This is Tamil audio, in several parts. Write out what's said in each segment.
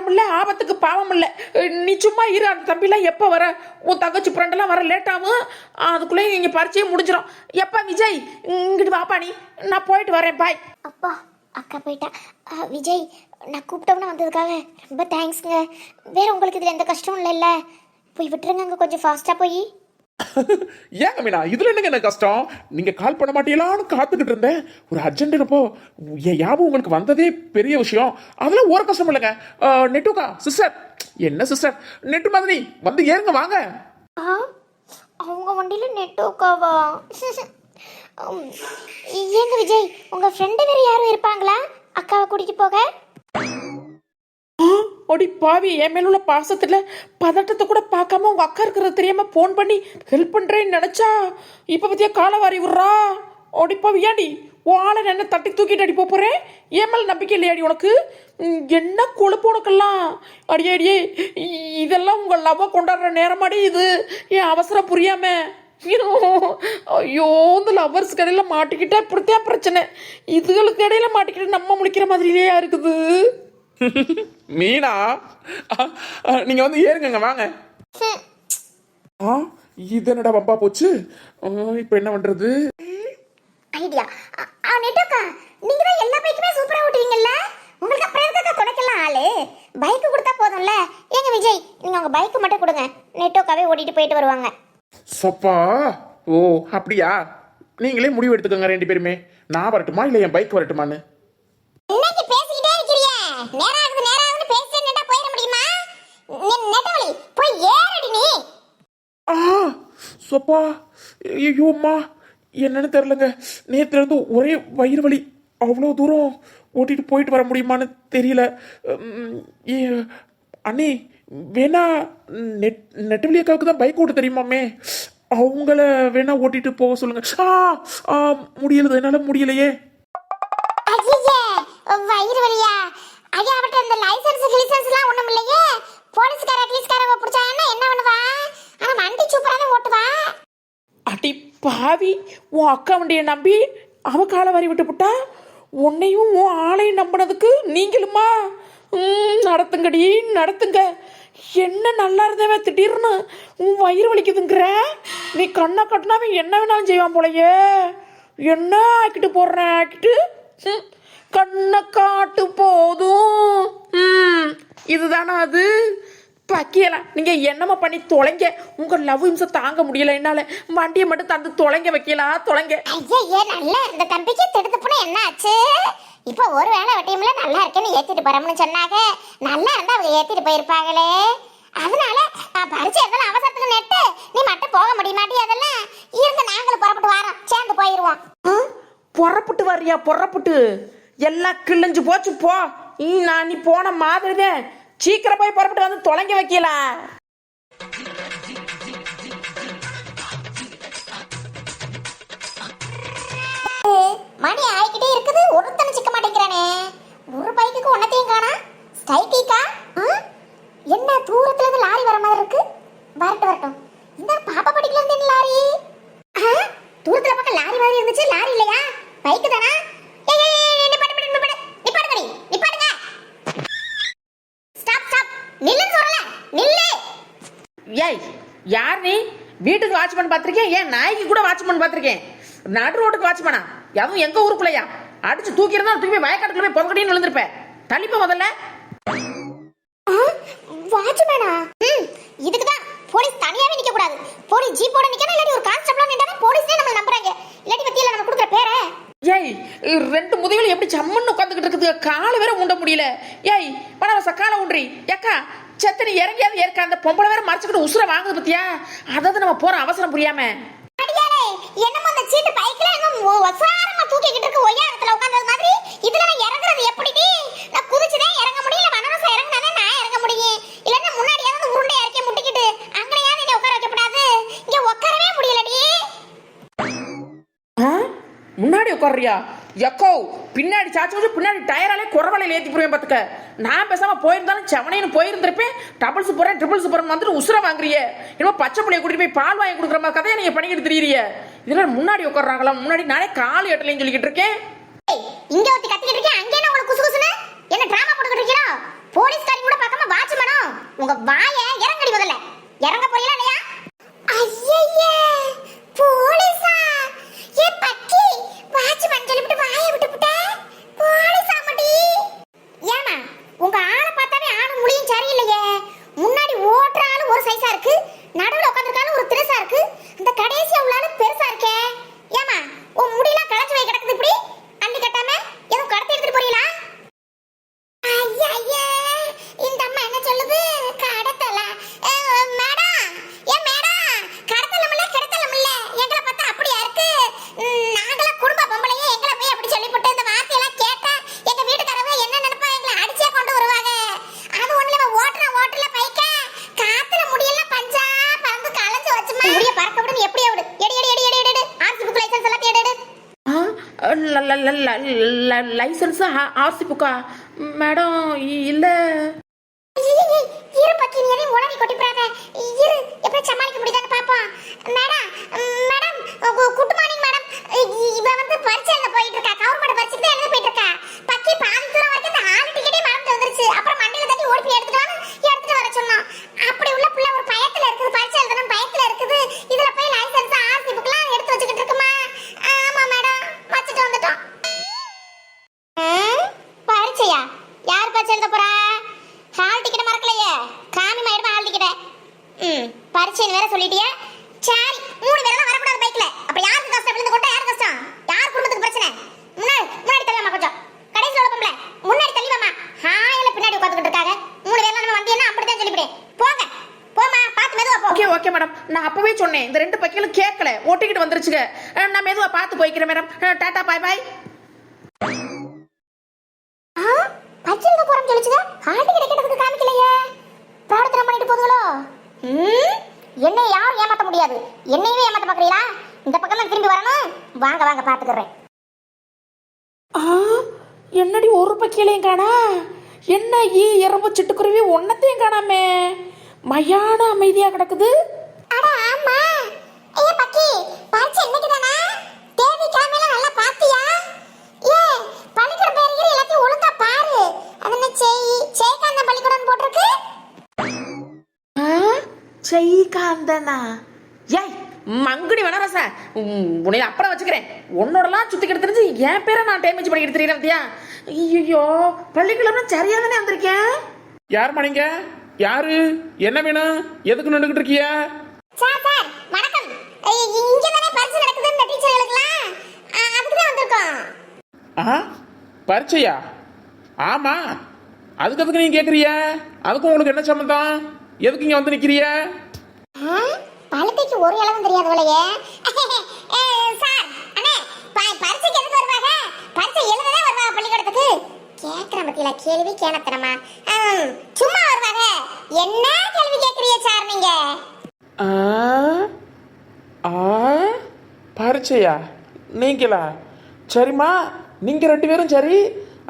அவசரம் இல்லை, ஆபத்துக்கு பாவம் இல்லை. நீ சும்மா இரு. அந்த தம்பிலாம் எப்போ வர? உன் தங்கச்சி ஃப்ரெண்டெல்லாம் வர லேட் ஆகும். அதுக்குள்ளே இங்கே பரிச்சையே முடிஞ்சிடும். எப்பா விஜய் இங்கிட்டு வாப்பா, நீ நான் போயிட்டு வரேன். பாய். அப்பா அக்கா போயிட்டா. விஜய் நான் கூப்பிட்டோம்னு வந்ததுக்காக ரொம்ப தேங்க்ஸுங்க. வேற உங்களுக்கு இதில் எந்த கஷ்டமும் இல்லைல்ல? போய் விட்டுருங்க கொஞ்சம் ஃபாஸ்ட்டாக போய். ஏங்க மீனா, இதுல என்னங்க என்ன கஷ்டம்? நீங்க கால் பண்ண மாட்டீங்களான்னு காத்துக்கிட்டு இருந்தேன். ஒரு அர்ஜென்ட்னப்போ என் ஞாபகம் உங்களுக்கு வந்ததே பெரிய விஷயம். அதெல்லாம் ஒரு கஷ்டம் இல்லைங்க. நெட்டுக்கா சிஸ்டர், என்ன சிஸ்டர் நெட்டு மாதிரி வந்து ஏறுங்க வாங்க. அவங்க வண்டியில் நெட்டோக்காவா? ஏங்க விஜய், உங்க ஃப்ரெண்டு வேற யாரும் இருப்பாங்களா அக்காவை கூட்டிட்டு போக? ஒடி பாவி, என் மேல உள்ள பாசத்துல பதட்டத்தை கூட பார்க்காம உங்க அக்கா இருக்கிறது தெரியாம போன் பண்ணி ஹெல்ப் பண்றேன்னு நினைச்சா இப்ப பத்தியா காலை வாரி விடுறா. ஒடி பாவி, ஏடி உன் ஆளை என்ன தட்டி தூக்கிட்டு அடி போறேன்? என் மேல நம்பிக்கை இல்லையாடி உனக்கு? என்ன கொழுப்பு உனக்கெல்லாம்? அடியே இதெல்லாம் உங்க லவ் கொண்டாடுற நேரமாடி இது? என் அவசரம் புரியாம ஐயோ, இந்த லவ்வர்ஸ் கடையில மாட்டிக்கிட்டா இப்படித்தான் பிரச்சனை. இதுகளுக்கு இடையில மாட்டிக்கிட்டு நம்ம முடிக்கிற மாதிரியே இருக்குது. மீனா, நீங்க வந்து ஏறுங்க வாங்க. இது என்னடா வம்பா போச்சு? இப்ப என்ன பண்றது? ஐடியா. நெட்டோக்கா, நீங்க தான் எல்லா பைக்குமே சூப்பரா ஓட்டுவீங்கல்ல, உங்களுக்கு அப்புறம் எதுக்கு துணைக்கலாம் ஆளு? பைக் கொடுத்தா போதும்ல. ஏங்க விஜய், நீங்க உங்க பைக் மட்டும் கொடுங்க, நெட்டோக்காவே ஓட்டிட்டு போயிட்டு வருவாங்க. சப்பா, ஓ அப்படியா? நீங்களே முடிவு எடுத்துக்கோங்க ரெண்டு பேருமே. நான் வரட்டுமா இல்ல என் பைக் வரட்டுமான்னு? இன்னைக்கு பேசிக்கிட்டே இருக்கீங்க. நேராகுது பேசிட்டே நெட்டா போயிட முடியுமா? நெட்டவலி போய் ஏறடி நீ. சப்பா, ஐயோம்மா, என்னன்னு தெரியலங்க. நேத்துல இருந்து ஒரே வயிறு வலி. அவ்வளோ தூரம் ஓட்டிட்டு போயிட்டு வர முடியுமான்னு தெரியல. அண்ணி வேணா நெட்டவலி அக்காவுக்கு தான் பைக் ஓட்ட தெரியுமாமே, அவங்கள வேணா ஓட்டிட்டு போக சொல்லுங்க. முடியல, என்னால முடியலையே. வயிறு வலியா? அது அவட்ட அந்த லைசென்ஸ்லாம் ஒண்ணும் இல்லையே. போலீஸ்கார அட்லீஸ்காரங்க பிடிச்சாங்கன்னா என்ன பண்ணுவா? ஆனா வண்டி சூப்பரா தான் ஓட்டுவா. அடி பாவி, உன் அக்கா வண்டியை நம்பி அவ காலை வாரி விட்டு போட்டா. உன்னையும் உன் ஆளையும் நம்பினதுக்கு நீங்களுமா? நடத்துங்கடி நடத்துங்க. என்ன நல்லா இருந்தவே திடீர்னு உன் வயிறு வலிக்குதுங்கிற. நீ கண்ணை கட்டினாவே என்ன வேணாலும் செய்வான் போலையே. என்ன ஆக்கிட்டு போடுறேன் ஆக்கிட்டு. கண்ணை காட்டு போதும். இதுதானா அது? வைக்கலாம். நீங்க என்னமா பண்ணி தொலைங்க. உங்க லவ் இம்சம் தாங்க முடியல என்னால. வண்டியை மட்டும் தந்து தொலைங்க, வைக்கலாம் தொலைங்க. ஐயே, நல்லா இருந்த தம்பிக்கு திடுத்து போனா என்ன ஆச்சு? இப்ப ஒரு வேளை வட்டியம்ல நல்லா இருக்கேன்னு ஏத்திட்டு போறோம்னு சொன்னாங்க. நல்லா இருந்தா அவங்க ஏத்திட்டு போயிருப்பாங்களே. அதனால பரிச்சை இருந்தாலும் அவசரத்துக்கு நெட்டு நீ மட்டும் போக முடிய மாட்டி. அதெல்லாம் இருந்து நாங்களும் புறப்பட்டு வரோம், சேர்ந்து போயிருவோம். புறப்பட்டு வர்றியா? புறப்பட்டு எல்லாம் கிழிஞ்சு போச்சு போ. நான் நீ போன மாதிரிதான். சீக்கிரம் போய் புறப்பட்டு வந்து தொலைங்க வைக்கலாம். மணி ஆயிக்கிட்டே இருக்குது, ஒருத்தனை சிக்க மாட்டேங்கிறானே. ஒரு பைக்குக்கு ஒன்னத்தையும் காணா. ஸ்டைக்கா என்ன தூரத்துல இருந்து லாரி வர மாதிரி இருக்கு. வரட்டும். இந்த பாப்பா படிக்கல இருந்து என்ன லாரி? தூரத்துல பக்கம் லாரி மாதிரி இருந்துச்சு. லாரி இல்லையா? பைக்கு தானா? நிப்பாடுங்க. ஸ்டாப். நில்லுன்னு சொல்லல. நில்லு. ஏய், யார் நீ? வீட்டுக்கு வாட்ச்மேன் பார்த்திருக்கேன், ஏன் நாய்க்கு கூட வாட்ச்மேன் பார்த்திருக்கேன். நடு ரோட்டுக்கு வாட்ச்மேனா? அதுவும் எங்க ஊருக்குள்ளையா? அடிச்சு தூக்கி இருந்தா தூக்கி போய் வயக்காட்டுக்குள்ள போய் பொங்கடின்னு விழுந்திருப்பேன். தள்ளிப்ப முதல்ல. வாட்ச்மேனா? இதுக்குதான் போலீஸ் தனியாவே நிக்க கூடாது. போலீஸ் ஜீப்போட நிக்கணும், இல்லாட்டி ஒரு கான்ஸ்டபிளா நின்னா போலீஸ்னே நம்ம நம்புறாங்க. இல்லாட்டி பத்தியில நம்ம கொடுக்குற பேரை. ஏய், ரெண்டு முதுகுல எப்படி சம்மன்னு உட்காந்துக்கிட்டு இருக்குது. காலை வேற உண்ட முடியல. ஏய், பணவச காலை உன்றி. ஏக்கா செத்தனி இறங்கியாவது ஏற்க அந்த பொம்பளை வேற மறைச்சுக்கிட்டு உசுர வாங்குது பத்தியா? அதாவது நம்ம போற அவசரம் புரியாம. என்னமோ அந்த சீட்டு பைக்ல ஒசாரமா தூக்கிக்கிட்டு இருக்கு. ஒய்யாரத்துல உட்கார்ந்தது மாதிரி. இதுல நான் இறங்குறது எப்படி? நான் குதிச்சுதான் இறங்க முடியல. வனரசா இறங்குனானே நான் இறங்க முடியும். இல்லன்னா முன்னாடி ஏதாவது உருண்டை இறக்கி முட்டிக்கிட்டு அங்கனையாவது என்ன உட்கார வைக்கப்படாது. இங்க உட்காரவே முடியலடி. முன்னாடி உட்காரியா? எக்கோ பின்னாடி சாச்சு வச்சு பின்னாடி டயராலே குறவலையில் ஏற்றி போடுவேன் பார்த்துக்க. நான் பேசாம போயிருந்தாலும் செவனைன்னு போயிருந்திருப்பேன். டபுள்ஸ் போறேன் ட்ரிபிள்ஸ் போறேன் வந்துட்டு உசுர வாங்குறிய. இன்னும் பச்சை பிள்ளைய கூட்டிட்டு போய் பால் வாங்கி கொடுக்குற மாதிரி கதையை நீங்க பண்ணிக்கிட்டு தெரியுறிய. இதெல்லாம் முன்னாடி உட்கார்றாங்களா? முன்னாடி நானே காலி எட்டலைன்னு சொல்லிக்கிட்டு இருக்கேன். இங்க ஒருத்தி கத்திக்கிட்டு இருக்கேன், அங்கே என்ன உங்களுக்கு குசு குசுன்னு என்ன டிராமா போட்டுக்கிட்டு இருக்கீங்க? போலீஸ்காரி கூட பார்க்காம உங்க வாய இறங்கடி முதல்ல. இறங்க போறீங்களா இல்லையா? ஐயய்யே, போலீஸா? ஏ பக்கி, வாட்ச்மேன் சொல்லிட்டு வாயை விட்டுப்புட்ட. போலீஸா மடி? ஏமா, உங்க ஆளை பார்த்தாவே ஆளு முடியும் சரியில்லையே. முன்னாடி ஓட்டுற ஆளு ஒரு சைஸா இருக்கு, நடுவுல உட்கார்ந்திருக்காலும் ஒரு திரசா இருக்கு, அந்த கடைசியா உள்ள ஆளு பெருசா இருக்கே. ஏமா, உன் முடியெல்லாம் களைச்சு வை கிடக்குது இப்படி அள்ளி கட்டாம எதுவும் கடத்தி எடுத்துட்டு போறீங்களா? ஐயா, இந்த அம்மா என்ன சொல்லுது? கடத்தல மேடம், ஏ மேடம், கடத்தலமில்ல கடத்தலமில்ல, எங்களை பார்த்தா அப்படியா இருக்கு? நாங்கள குடும்ப பொம்பளையே எங்களை போய் அப்படி சொல்லிவிட்டு இந்த வார்த்தையெல்லாம் கேட்டா எங்க வீட்டுக்காரங்க என்ன நினைப்பா? எங்களை அடிச்சே கொண்டு வருவாங்க. அது ஒண்ணுல ஓட்டுல பைக்க காத்துல முடியெல்லாம் பஞ்சா பறந்து களைஞ்சு வச்சுமா முடிய பறக்க விடுன்னு எப்படியா விடு. எடி எடி எடி எடி எடி ஆர்சி புக் லைசன்ஸ் எல்லாம் எடு. லைசன்ஸ் ஆர்சி புக்கா மேடம்? இல்ல. இரு பக்கி, நீ எதையும் உளறி கொட்டிப்றாத. இரு, எப்படி சமாளிக்க முடியுதான்னு பாப்போம். Madam madam, good morning madam. இவ வந்து பரீட்சையில போயிட்டு இருக்கா, கவர்மெண்ட் பரீட்சைக்கு தான் எழுத போயிட்டு இருக்கா. பக்கி பாதி தூரம் வரைக்கும் இந்த ஹால் டிக்கெட்டே மறந்து வந்துருச்சு. அப்புறம் மண்டையில தட்டி ஓடி போய் எடுத்துட்டு வர சொன்னோம். அப்படி உள்ள புள்ள ஒரு பயத்துல இருக்குது, பரீட்சை எழுதணும் பயத்துல இருக்குது. இதுல போய் லைசன்ஸ் ஆர்சி புக்லாம் எடுத்து வச்சுக்கிட்டு இருக்குமா? ஆமா மேடம், வச்சுட்டு வந்துட்டோம். பரீட்சையா? யார் பரீட்சை எழுத போறா? ஹால் டிக்கெட் மறக்கலையே, காமி மாயிடுமா ஹால் டிக்கெட். பரீட்சைன்னு வேற சொல்லிட்டியே. சரி, 3 பேரெல்லாம் வரக்கூடாது பைக்ல. அப்ப யாருக்கு கஷ்டம்? விழுந்து கொண்டா யாருக்கு கஷ்டம்? யார் குடும்பத்துக்கு பிரச்சனை? முன்னாடி தள்ளிவாமா, கொஞ்சம் கடைசி உள்ள பொம்பளை முன்னாடி தள்ளிவாமா. ஹாயில பின்னாடி உட்காந்துக்கிட்டு இருக்காங்க. 3 பேரெல்லாம் நம்ம வந்தீங்கன்னா அப்படித்தான் சொல்லிவிடு. போங்க போமா, பார்த்து மெதுவா போ. ஓகே ஓகே மேடம், நான் அப்பவே சொன்னேன். இந்த 2 பக்கிகளும் கேட்கல, ஓட்டிக்கிட்டு வந்துருச்சுங்க. நான் மெதுவா பார்த்து போய்க்கிறேன் மேடம். டாடா பாய் பாய். பச்சிருக்க போறோம் சொல்லிச்சுங்க. ஹால் டிக்கெட் கேட்டதுக்கு காமிக்கலையே. பிரார்த்தனை பண்ணிட்டு போதுங்களோ? என்னை யாரும் ஏமாத்த முடியாது. என்னையவே ஏமாத்த பாக்குறீங்களா? இந்த பக்கம் தான் திரும்பி வரணும். வாங்க வாங்க, பாத்துக்கிறேன். என்னடி ஒரு பக்கியிலையும் காணா? என்ன எறும்பு சிட்டுக்குருவி ஒன்னத்தையும் காணாமே? மயான அமைதியா கிடக்குது. அட ஆமா. ஏ பக்கி, பரிட்சை இன்னைக்கு தானா? தேதி கிழமையில நல்லா பாத்தியா? ஏ, பள்ளிக்கூட பேரு எல்லாத்தையும் ஒழுங்கா பாரு. அது என்ன ஜெயகாந்த பள்ளிக்கூடம் போட்டிருக்கு? ஜெயகாந்தனா? ஏய் மங்குடி வனரச, உன்னை அப்புறம் வச்சுக்கிறேன். உன்னோடலாம் சுத்திக்கிட்டு தெரிஞ்சு என் பேரை நான் டேமேஜ் பண்ணிக்கிட்டு தெரியுறேன். ஐயோ, பள்ளிக்கூடம் சரியா தானே வந்திருக்கேன். யாருமா நீங்க? யாரு? என்ன வேணும்? எதுக்கு நின்றுகிட்டு இருக்கீங்க? சார் வணக்கம். இங்க தானே பரிட்சை நடக்குது இந்த டீச்சர்களுக்குலாம், அதுக்கு தான் வந்திருக்கோம். பரீட்சையா? ஆமா, அதுக்கு நீங்க கேக்குறீங்க? அதுக்கும் உங்களுக்கு என்ன சம்பந்தம்? எதுக்கு இங்க வந்து நிக்கிறீங்க? பழுத்தைக்கு ஒரு அளவும் தெரியாதவளையே. சார் அண்ணே, பரிட்சைக்கு எதுக்கு வருவாங்க? பரிட்சை எழுதவே வருவாங்க பள்ளிக்கூடத்துக்கு. கேக்குற பத்தியில கேள்வி கேனத்தனமா சும்மா வருவாங்க. என்ன கேள்வி கேக்குறீங்க சார் நீங்க? பரீட்சையா? நீங்களா? சரிம்மா, நீங்க 2 பேரும் சரி.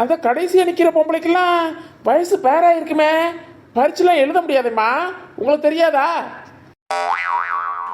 அந்த கடைசியா நிக்கிற பொம்பளைக்கெல்லாம் வயசு பேரா இருக்குமே, பரீட்சைலாம் எழுத முடியாதும்மா. உங்களுக்கு தெரியாதா?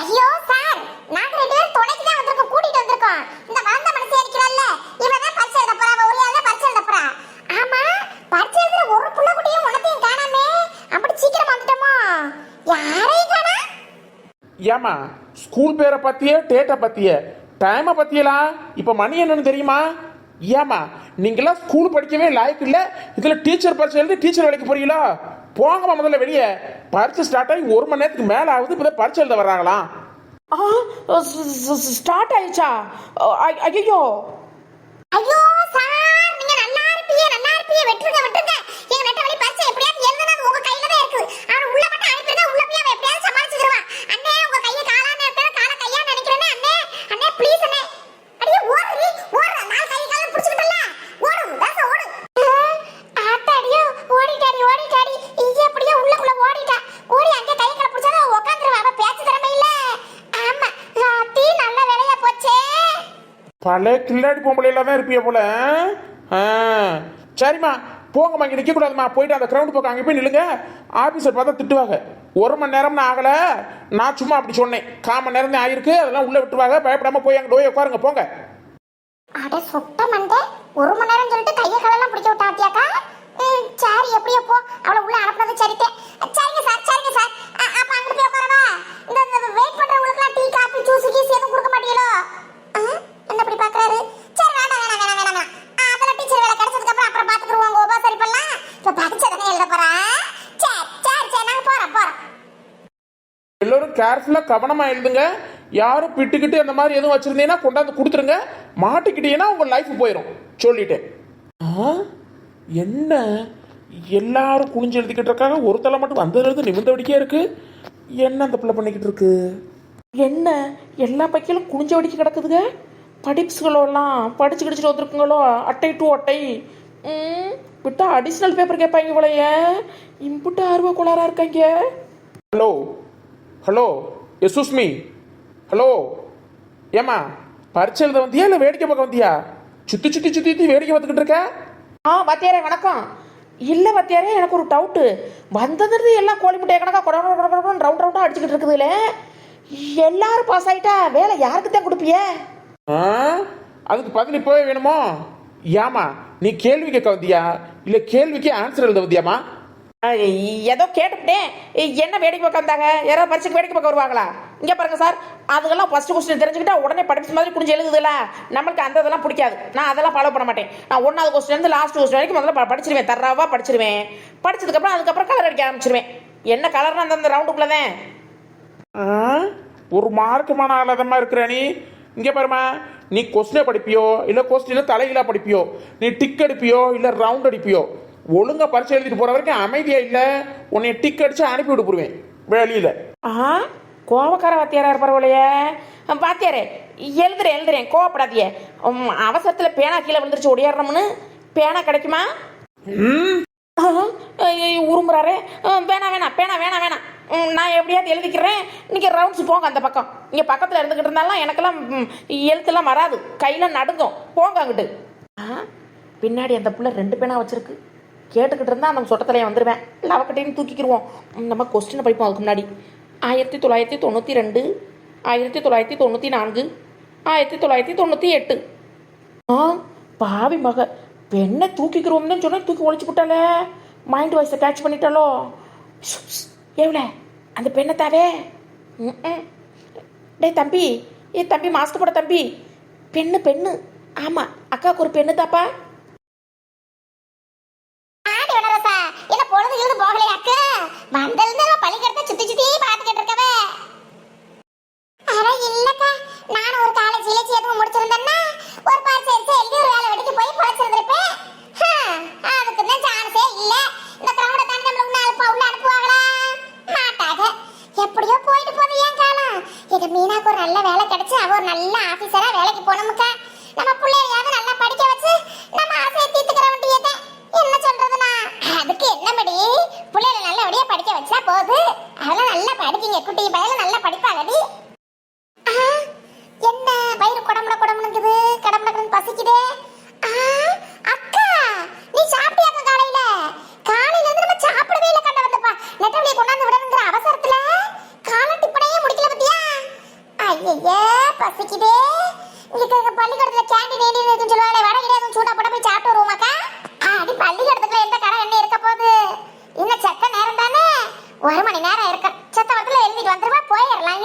ஐயோ சார், நாங்க 2 பேரும் துணைக்கு தான் வந்திருக்கோம், கூட்டிட்டு வந்திருக்கோம். இந்த வளர்ந்த மனசே இருக்கிறல்ல, இவன் தான் பரிட்சை எழுத போறா, ஒரு ஆளா பரிட்சை எழுத போறா. ஆமா, பரிட்சை எழுதுற ஒரு புள்ள குட்டியும் உனத்தையும் காணாமே. அப்படி சீக்கிரம் வந்துட்டோமா? யாரையும் காணா? ஏமா, ஸ்கூல் பேரை பத்தியே, டேட்டை பத்தியே, டைமை பத்தியலா? இப்ப மணி என்னன்னு தெரியுமா? ஏமா, நீங்களாம் ஸ்கூல் படிக்கவே லாய்க்கு இல்ல, இதுல டீச்சர் பரிட்சை எழுதி டீச்சர் வேலைக்கு போறீங்களா? போங்கம்மா முதல்ல வெளியே. பரீட்சை ஸ்டார்ட் ஆகி 1 மணி நேரத்துக்கு மேல ஆகுது, இப்பதான் பரீட்சை எழுத வர்றாங்களாம். ஸ்டார்ட் ஆயிடுச்சா? ஐயோ ஐயோ சார், நீங்க நல்லா இருப்பீங்க விட்டுருங்க. எங்க நெட்ட வழி பரிட்சை எப்படியாவது எழுதுனது உங்க கையில தான் இருக்கு. அவன் உள்ள மட்டும் அனுப்பினா உள்ள போய் அவன் எப்படியாவது சமாளிச்சுக்குவான். அண்ணே, உங்க கையை காலான்னு எடுத்தா காலை கையா நினைக்கிறேனே. அண்ணே ப்ளீஸ் அண்ணே. அடியே ஓடு, நாலு கை கால புடிச்சிட்டல. ஓடு தாச ஓடு. ஆத்தாடியோ, ஓடிட்டாடி. இங்க அப்படியே உள்ளக்குள்ள ஓடிட்டா. ஓடி அங்க கை கால புடிச்சா உட்கார்ந்துருவா. அவ பேச்சு திறமை இல்ல. ஆமா, டீ நல்ல வேலையா போச்சே. பழைய கில்லாடி பொம்பளையில தான் இருப்பிய போல. சரிம்மா, போங்கம்மா, இங்கே நிற்கக்கூடாதும்மா. போயிட்டு அந்த கிரவுண்ட் பக்கம் அங்கே போய் நில்லுங்க. ஆஃபீஸர் பார்த்தா திட்டுவாங்க. 1 மணி நேரம்னு ஆகலை, நான் சும்மா அப்படி சொன்னேன். 1/4 மணி நேரம் தான் ஆயிருக்கு, அதெல்லாம் உள்ளே விட்டுருவாங்க. பயப்படாமல் போய் அங்கே போய் உட்காருங்க, போங்க. அட சுட்ட மண்டே, 1 மணி நேரம் சொல்லிட்டு கையை காலெல்லாம் பிடிக்க விட்டாத்தியாக்கா. சரி, எப்படியோ போ, அவளை உள்ள அனுப்புனது சரித்தே. சரிங்க சார். எல்லோரும் கேர்ஃபுல்லா கவனமா எழுதுங்க. யாரும் பிட்டுக்கிட்டு அந்த மாதிரி எதுவும் வச்சிருந்தீங்கன்னா கொண்டாந்து கொடுத்துருங்க. மாட்டிக்கிட்டீங்கன்னா உங்க லைஃப் போயிடும் சொல்லிட்டேன். என்ன எல்லாரும் குனிஞ்சு எழுதிக்கிட்டு இருக்காங்க, ஒரு தலை மட்டும் வந்ததுலேருந்து நிமிந்த வடிக்கே இருக்கு. என்ன அந்த பிள்ளை பண்ணிக்கிட்டு இருக்கு? என்ன எல்லா பைக்கிலும் குனிஞ்ச வடிக்க கிடக்குதுங்க. படிப்ஸ்களெல்லாம் படிச்சு கிடிச்சிட்டு வந்துருக்குங்களோ, அட்டை டு அட்டை. விட்டா அடிஷ்னல் பேப்பர் கேட்பாங்க போலயே. இம்புட்டு ஆர்வ கோளாரா இருக்காங்க. ஹலோ ஹலோ எஸ்யூஸ் மீ. ஹலோ ஏமா, பரிச்சை எழுத வந்தியா இல்லை வேடிக்கை பார்க்க வந்தியா? சுற்றி சுற்றி சுற்றி சுற்றி வேடிக்கை பார்த்துக்கிட்டு இருக்க. வாத்தியாரே வணக்கம். இல்லை வாத்தியாரே, எனக்கு ஒரு டவுட்டு. வந்தது எல்லாம் கோழி முட்டையை கணக்கா ரவுண்ட் ரவுண்டாக அடிச்சுக்கிட்டு இருக்குதுல்ல. எல்லாரும் பாஸ் ஆகிட்டா வேலை யாருக்கு தான் கொடுப்பிய? அதுக்கு பதில் இப்போவே வேணுமோ? ஏமா நீ கேள்வி கேட்க வந்தியா இல்லை கேள்விக்கு ஆன்சர் எழுத வந்தியாமா? ஏதோ கேட்டுவிட்டேன். என்ன வேடிக்கை பார்க்க வந்தாங்க? யாராவது பரிசுக்கு வேடிக்கை பார்க்க வருவாங்களா? இங்கே பாருங்க சார், அதுக்கெல்லாம் ஃபர்ஸ்ட் கொஸ்டின் தெரிஞ்சுக்கிட்டா உடனே படிப்பு மாதிரி குடிஞ்சு எழுதுதுல, நம்மளுக்கு அந்த இதெல்லாம் பிடிக்காது. நான் அதெல்லாம் ஃபாலோ பண்ண மாட்டேன். நான் 1வது கொஸ்டின்லேருந்து லாஸ்ட் கொஸ்டின் வரைக்கும் முதல்ல படிச்சிருவேன், தர்றாவா படிச்சிருவேன். படிச்சதுக்கப்புறம் அதுக்கப்புறம் கலர் அடிக்க ஆரம்பிச்சிருவேன். என்ன கலர்னா அந்த ரவுண்டுக்குள்ளே தான். ஒரு மார்க்கமான ஆளாதமா இருக்கிற நீ. இங்கே பாருமா, நீ கொஸ்டினை படிப்பியோ இல்லை கொஸ்டினில் தலைகளாக படிப்பியோ, நீ டிக் அடிப்பியோ இல்லை ரவுண்ட் அடிப்பியோ, ஒழுங்கா பரிசை எழுதிட்டு போற வரைக்கும் அமைதியா இல்ல உன்னை டிக் அடிச்சு அனுப்பி விட்டு போடுவேன் வெளியில. கோவக்கார வாத்தியாரா இருப்பாரோலையே. வாத்தியாரே எழுதுறேன் கோவப்படாதியே. அவசரத்தில் பேனா கீழே விழுந்துருச்சு ஒடியாடுறோம்னு. பேனா கிடைக்குமா? உருமுறாரே. வேணாம் பேனா வேணாம். நான் எப்படியாவது எழுதிக்கிறேன். நீங்கள் ரவுண்ட்ஸ் போங்க அந்த பக்கம். இங்கே பக்கத்தில் இருந்துக்கிட்டு இருந்தாலும் எனக்கெல்லாம் எழுத்துலாம் வராது, கையில் நடுங்கும். போங்க அங்கிட்டு. பின்னாடி அந்த பிள்ளை 2 பேனா வச்சிருக்கு. கேட்டுக்கிட்டு இருந்தால் அந்த சொட்டத்திலையும் வந்துடுவேன். இல்லை அவக்கிட்டையும் தூக்கிக்கிடுவோம். நம்ம கொஸ்டினை படிப்போம். அதுக்கு முன்னாடி 1992, 1994, 1998. பாவி மக, பெண்ணை தூக்கிக்கிறோம்னு சொன்னால் தூக்கி ஒழிச்சு விட்டாலே. மைண்ட் வாய்ஸை கேட்ச் பண்ணிட்டாலோ. எவ்வளோ அந்த பெண்ணை தாவே. டே தம்பி, தம்பி மாஸ்க் போட தம்பி. பெண்ணு ஆமாம், அக்காவுக்கு ஒரு பெண்ணு தாப்பா. பொழுது இருந்து போகலையா அக்கா? வந்திருந்து பள்ளிக்கூடத்தை சுத்தி சுத்தி பாத்துக்கிட்டு இருக்கவே. அட இல்லக்கா, நான் ஒரு காலேஜ் இலட்சி எதுவும் முடிச்சிருந்தேன்னா ஒரு பரிசை எழுதி ஒரு வேலை வெடிக்கு போய் பழச்சிருந்திருப்பேன். அதுக்கு தான் சான்ஸே இல்ல. இந்த கிரௌட தாண்டி நம்மள உள்ள அனுப்புவாங்களா? மாட்டாங்க. எப்படியோ போயிட்டு போகுது ஏன் காலம். எங்க மீனாக்கு ஒரு நல்ல வேலை கிடைச்சு அவ ஒரு நல்ல ஆபீசரா வேலைக்கு போனோமுக்கா. நம்ம பிள்ளையாவது நல்லா படிக்க வச்சு நம்ம ஆசையை தீர்த்துக்கிற வேண்டியதே. என்ன சொல்றதுனா, அதுக்கு என்னபடி பிள்ளைகளை நல்லபடியா படிக்க வச்சா போகுது. அதெல்லாம் நல்லா படிக்கீங்க குட்டி பையன், நல்லா படிப்பாங்கடி. என்ன வயிறு குடம்புனுக்குது, கடம்புனக்குன்னு பசிக்குதே. அக்கா நீ சாப்பிட்டியாக்க? காலையில இருந்து நம்ம சாப்பிடவே இல்லை. கண்ட வந்தப்பா நெட்டவழியை கொண்டாந்து விடணுங்கிற அவசரத்துல காலை டிப்பனையே முடிக்கல பத்தியா? ஐயே பசிக்குதே. இங்க பள்ளிக்கூடத்துல கேண்டீன் இருக்குன்னு சொல்லுவாங்களே, வடை கிடையாது, சூடா போட போய் சாப்பிட்டு வருவோமாக்கா? அடி பள்ளிக்கூடத்துல எந்த கடை என்ன இருக்க போகுது? இன்னும் செத்த நேரம் தானே, 1 மணி நேரம் இருக்கு. செத்த வரத்துல எழுதிட்டு வந்துருவா, போயிடலாம்.